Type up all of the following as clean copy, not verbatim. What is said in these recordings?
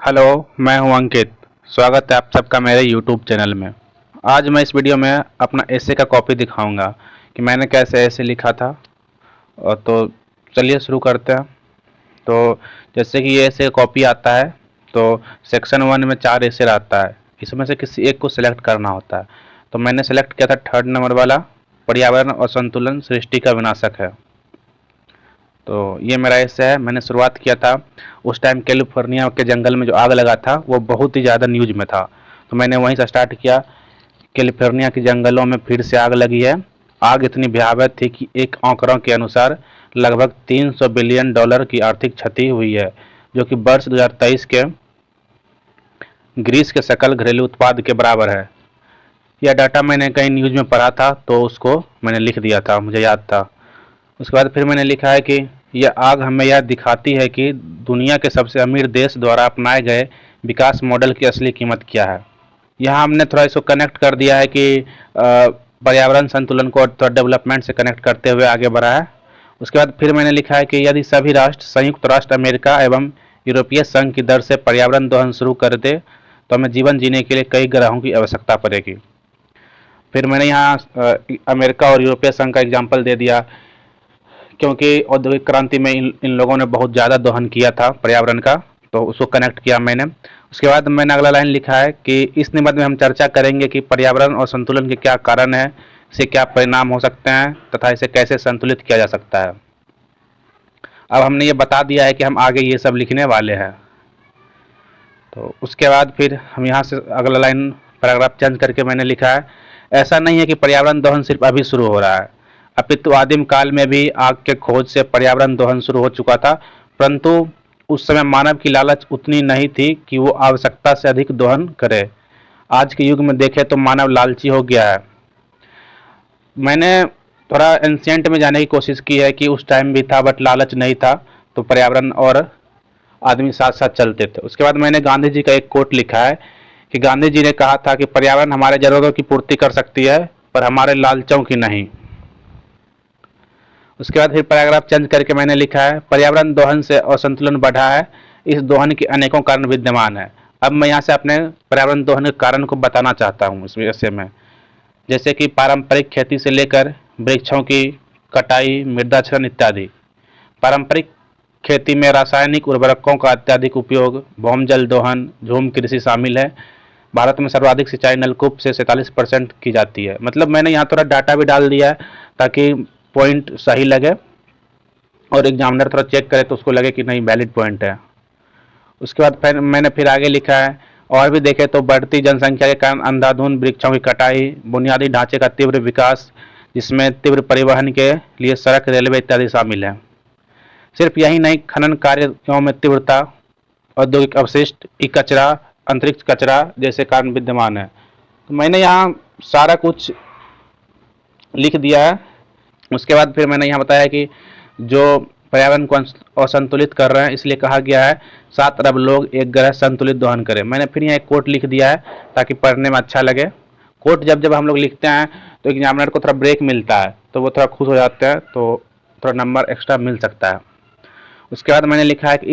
Hello, मैं हूं अंकित। स्वागत है आप सबका मेरे यूट्यूब चैनल में। आज मैं इस वीडियो में अपना एसे का कॉपी दिखाऊंगा कि मैंने कैसे एसे लिखा था। और तो चलिए शुरू करते हैं। तो जैसे कि ये एसे का कॉपी आता है, तो सेक्शन 1 में 4 एसे रहता है। इसमें से किसी एक को सिलेक्ट करना होता है। तो मैंने सेलेक्ट किया था 3rd नंबर वाला, पर्यावरण और संतुलन सृष्टि का विनाशक है। तो ये मेरा एसे है। मैंने शुरुआत किया था उस टाइम कैलिफोर्निया के जंगल में जो आग लगा था वो बहुत ही ज़्यादा न्यूज में था। तो मैंने वहीं से स्टार्ट किया। कैलिफोर्निया के जंगलों में फिर से आग लगी है। आग इतनी भयावह थी कि एक आंकड़ों के अनुसार लगभग 300 बिलियन डॉलर की आर्थिक क्षति हुई है, जो कि वर्ष 2023 के ग्रीस के सकल घरेलू उत्पाद के बराबर है। यह डाटा मैंने कहीं न्यूज में पढ़ा था तो उसको मैंने लिख दिया था, मुझे याद था। उसके बाद फिर मैंने लिखा है कि यह आग हमें यह दिखाती है कि दुनिया के सबसे अमीर देश द्वारा अपनाए गए विकास मॉडल की असली कीमत क्या है। यहाँ हमने थोड़ा इसको कनेक्ट कर दिया है कि पर्यावरण संतुलन को थोड़ा डेवलपमेंट से कनेक्ट करते हुए आगे बढ़ा है। उसके बाद फिर मैंने लिखा है कि यदि सभी राष्ट्र संयुक्त राष्ट्र अमेरिका एवं यूरोपीय संघ की दर से पर्यावरण दोहन शुरू कर दे तो हमें जीवन जीने के लिए कई ग्रहों की आवश्यकता पड़ेगी। फिर मैंने यहाँ अमेरिका और यूरोपीय संघ का एग्जाम्पल दे दिया, क्योंकि औद्योगिक क्रांति में इन लोगों ने बहुत ज़्यादा दोहन किया था पर्यावरण का, तो उसको कनेक्ट किया मैंने। उसके बाद मैंने अगला लाइन लिखा है कि इस निबंध में हम चर्चा करेंगे कि पर्यावरण और संतुलन के क्या कारण है, इससे क्या परिणाम हो सकते हैं तथा इसे कैसे संतुलित किया जा सकता है। अब हमने ये बता दिया है कि हम आगे ये सब लिखने वाले हैं। तो उसके बाद फिर हम यहाँ से अगला लाइन पैराग्राफ चेंज करके मैंने लिखा है, ऐसा नहीं है कि पर्यावरण दोहन सिर्फ अभी शुरू हो रहा है, अपितु आदिम काल में भी आग के खोज से पर्यावरण दोहन शुरू हो चुका था, परंतु उस समय मानव की लालच उतनी नहीं थी कि वो आवश्यकता से अधिक दोहन करे। आज के युग में देखें तो मानव लालची हो गया है। मैंने थोड़ा एंशियंट में जाने की कोशिश की है कि उस टाइम भी था बट लालच नहीं था, तो पर्यावरण और आदमी साथ साथ चलते थे। उसके बाद मैंने गांधी जी का एक कोट लिखा है कि गांधी जी ने कहा था कि पर्यावरण हमारे जरूरतों की पूर्ति कर सकती है पर हमारे लालचों की नहीं। उसके बाद फिर पैराग्राफ चेंज करके मैंने लिखा है, पर्यावरण दोहन से असंतुलन बढ़ा है, इस दोहन के अनेकों कारण विद्यमान है। अब मैं यहाँ से अपने पर्यावरण दोहन के कारण को बताना चाहता हूँ इस विषय में। जैसे कि पारंपरिक खेती से लेकर वृक्षों की कटाई, मृदा क्षरण इत्यादि। पारंपरिक खेती में रासायनिक उर्वरकों का अत्यधिक उपयोग, भौम जल दोहन, झूम कृषि शामिल है। भारत में सर्वाधिक सिंचाई नलकूप से 47% की जाती है। मतलब मैंने यहाँ थोड़ा डाटा भी डाल दिया है ताकि पॉइंट सही लगे और एग्जामिनर थोड़ा चेक करे तो उसको लगे कि नहीं वैलिड पॉइंट है। उसके बाद फिर मैंने फिर आगे लिखा है, और भी देखें तो बढ़ती जनसंख्या के कारण अंधाधुंध वृक्षों की कटाई, बुनियादी ढांचे का तीव्र विकास जिसमें तीव्र परिवहन के लिए सड़क, रेलवे इत्यादि शामिल है। सिर्फ यही नहीं, खनन कार्यों में तीव्रता, औद्योगिक अपशिष्ट, ई कचरा, अंतरिक्ष कचरा जैसे कारण विद्यमान है। तो मैंने यहाँ सारा कुछ लिख दिया है। उसके बाद फिर मैंने यहाँ बताया कि जो पर्यावरण को असंतुलित कर रहे हैं, इसलिए कहा गया है 7 अरब लोग एक ग्रह संतुलित दोहन करें। मैंने फिर यहाँ एक कोट लिख दिया है ताकि पढ़ने में अच्छा लगे। कोट जब जब हम लोग लिखते हैं तो एग्जामिनर को थोड़ा ब्रेक मिलता है, तो वो थोड़ा खुश हो जाते हैं, तो थोड़ा नंबर एक्स्ट्रा मिल सकता है। उसके बाद मैंने लिखा है कि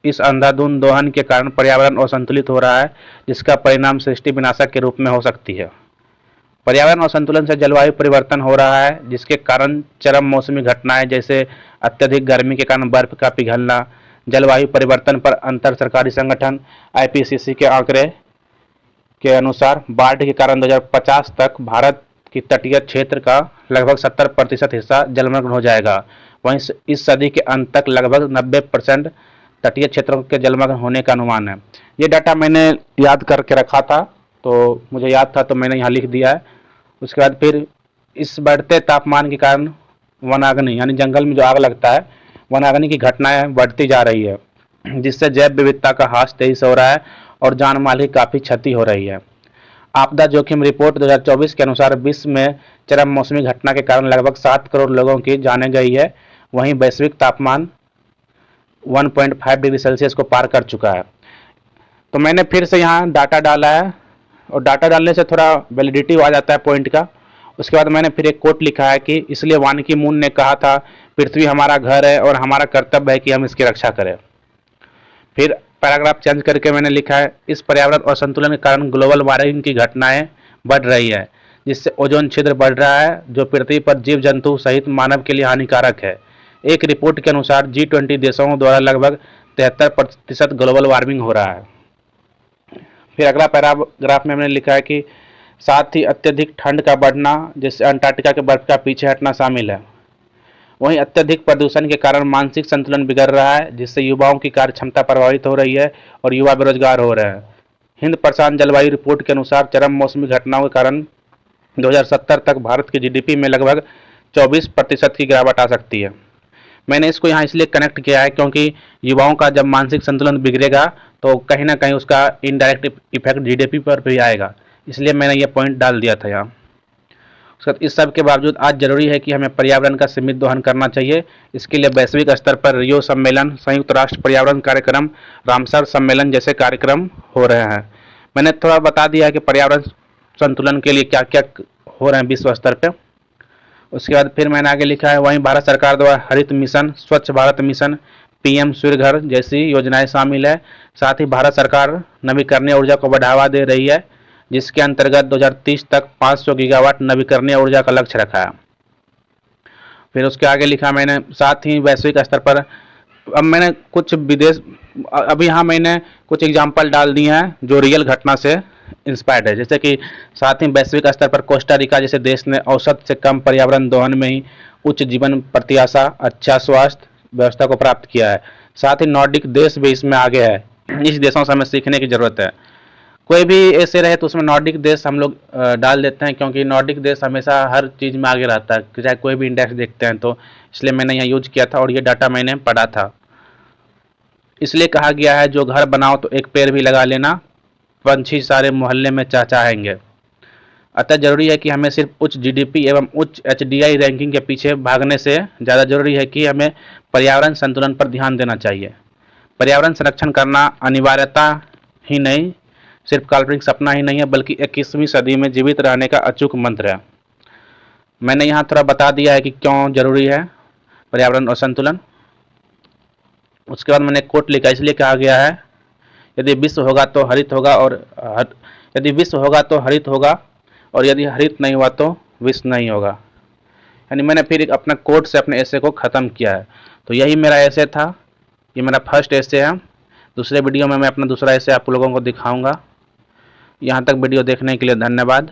इस अंधाधुंध दोहन के कारण पर्यावरण असंतुलित हो रहा है, जिसका परिणाम सृष्टि विनाशक के रूप में हो सकती है। पर्यावरण असंतुलन से जलवायु परिवर्तन हो रहा है, जिसके कारण चरम मौसमी घटनाएं जैसे अत्यधिक गर्मी के कारण बर्फ का पिघलना। जलवायु परिवर्तन पर अंतर सरकारी संगठन आईपीसीसी के आंकड़े के अनुसार बाढ़ के कारण 2050 तक भारत की तटीय क्षेत्र का लगभग 70% हिस्सा जलमग्न हो जाएगा। वहीं इस सदी के अंत तक लगभग 90% तटीय क्षेत्रों के जलमग्न होने का अनुमान है। ये डाटा मैंने याद करके रखा था, तो मुझे याद था तो मैंने यहाँ लिख दिया है। उसके बाद फिर इस बढ़ते तापमान के कारण वनाग्नि यानी जंगल में जो आग लगता है, वनाग्नि की घटनाएं बढ़ती जा रही है, जिससे जैव विविधता का ह्रास तेजी से हो रहा है और जान माल की काफ़ी क्षति हो रही है। आपदा जोखिम रिपोर्ट 2024 के अनुसार विश्व में चरम मौसमी घटना के कारण लगभग 7 करोड़ लोगों की जानें गई है। वहीं वैश्विक तापमान 1.5 डिग्री सेल्सियस को पार कर चुका है। तो मैंने फिर से यहाँ डाटा डाला है, और डाटा डालने से थोड़ा वैलिडिटी आ जाता है पॉइंट का। उसके बाद मैंने फिर एक कोट लिखा है कि इसलिए वान की मून ने कहा था, पृथ्वी हमारा घर है और हमारा कर्तव्य है कि हम इसकी रक्षा करें। फिर पैराग्राफ चेंज करके मैंने लिखा है, इस पर्यावरण असंतुलन के कारण ग्लोबल वार्मिंग की घटनाएं बढ़ रही है, जिससे ओजोन छिद्र बढ़ रहा है, जो पृथ्वी पर जीव जंतु सहित मानव के लिए हानिकारक है। एक रिपोर्ट के अनुसार G20 देशों द्वारा लगभग 73% ग्लोबल वार्मिंग हो रहा है। फिर अगला पैराग्राफ में मैंने लिखा है कि साथ ही अत्यधिक ठंड का बढ़ना, जिससे अंटार्कटिका के बर्फ का पीछे हटना शामिल है। वहीं अत्यधिक प्रदूषण के कारण मानसिक संतुलन बिगड़ रहा है, जिससे युवाओं की कार्य क्षमता प्रभावित हो रही है और युवा बेरोजगार हो रहे हैं। हिंद प्रशांत जलवायु रिपोर्ट के अनुसार चरम मौसमी घटनाओं के कारण 2070 तक भारत की जीडीपी में लगभग 24% की गिरावट आ सकती है। मैंने इसको यहाँ इसलिए कनेक्ट किया है क्योंकि युवाओं का जब मानसिक संतुलन बिगड़ेगा तो कहीं ना कहीं उसका इनडायरेक्ट इफेक्ट जीडीपी पर भी आएगा, इसलिए मैंने ये पॉइंट डाल दिया था यहाँ। इस सब के बावजूद आज जरूरी है कि हमें पर्यावरण का सीमित दोहन करना चाहिए। इसके लिए वैश्विक स्तर पर रियो सम्मेलन, संयुक्त राष्ट्र पर्यावरण कार्यक्रम, रामसर सम्मेलन जैसे कार्यक्रम हो रहे हैं। मैंने थोड़ा बता दिया है कि पर्यावरण संतुलन के लिए क्या क्या हो रहे हैं विश्व स्तर पर। उसके बाद फिर मैंने आगे लिखा है, वहीं भारत सरकार द्वारा हरित मिशन, स्वच्छ भारत मिशन, पीएम सूर्य घर जैसी योजनाएं शामिल है। साथ ही भारत सरकार नवीकरणीय ऊर्जा को बढ़ावा दे रही है, जिसके अंतर्गत 2030 तक 500 गीगावाट नवीकरणीय ऊर्जा का लक्ष्य रखा है। फिर उसके आगे लिखा मैंने, साथ ही वैश्विक स्तर पर अब मैंने कुछ विदेश अभी यहाँ मैंने कुछ एग्जाम्पल डाल दिए हैं जो रियल घटना से इंस्पायर्ड है। जैसे कि साथ ही वैश्विक स्तर पर कोस्टा रिका जैसे देश ने औसत से कम पर्यावरण दोहन में ही उच्च जीवन प्रत्याशा, अच्छा स्वास्थ्य व्यवस्था को प्राप्त किया है। साथ ही नॉर्डिक देश भी इसमें आगे है। इस देशों से हमें सीखने की जरूरत है। कोई भी ऐसे रहे तो उसमें नॉर्डिक देश हम लोग डाल देते हैं, क्योंकि नॉर्डिक देश हमेशा हर चीज़ में आगे रहता है, चाहे कोई भी इंडेक्स देखते हैं तो, इसलिए मैंने यहाँ यूज किया था और ये डाटा मैंने पढ़ा था। इसलिए कहा गया है, जो घर बनाओ तो एक पेड़ भी लगा लेना, पंछी सारे मोहल्ले में चहचहाएंगे। अतः जरूरी है कि हमें सिर्फ उच्च जीडीपी एवं उच्च एचडीआई रैंकिंग के पीछे भागने से ज़्यादा जरूरी है कि हमें पर्यावरण संतुलन पर ध्यान देना चाहिए। पर्यावरण संरक्षण करना अनिवार्यता ही नहीं, सिर्फ काल्पनिक सपना ही नहीं है, बल्कि 21वीं सदी में जीवित रहने का अचूक मंत्र है। मैंने यहाँ थोड़ा बता दिया है कि क्यों जरूरी है पर्यावरण और संतुलन। उसके बाद मैंने कोट लिखा, इसलिए कहा गया है, यदि विश्व होगा तो हरित होगा यदि विश्व होगा तो हरित होगा, और यदि हरित नहीं हुआ तो विश्व नहीं होगा। यानी मैंने फिर अपना कोट से अपने ऐसे को ख़त्म किया है। तो यही मेरा ऐसे था, ये मेरा फर्स्ट ऐसे है। दूसरे वीडियो में मैं अपना दूसरा ऐसे आप लोगों को दिखाऊंगा। यहाँ तक वीडियो देखने के लिए धन्यवाद।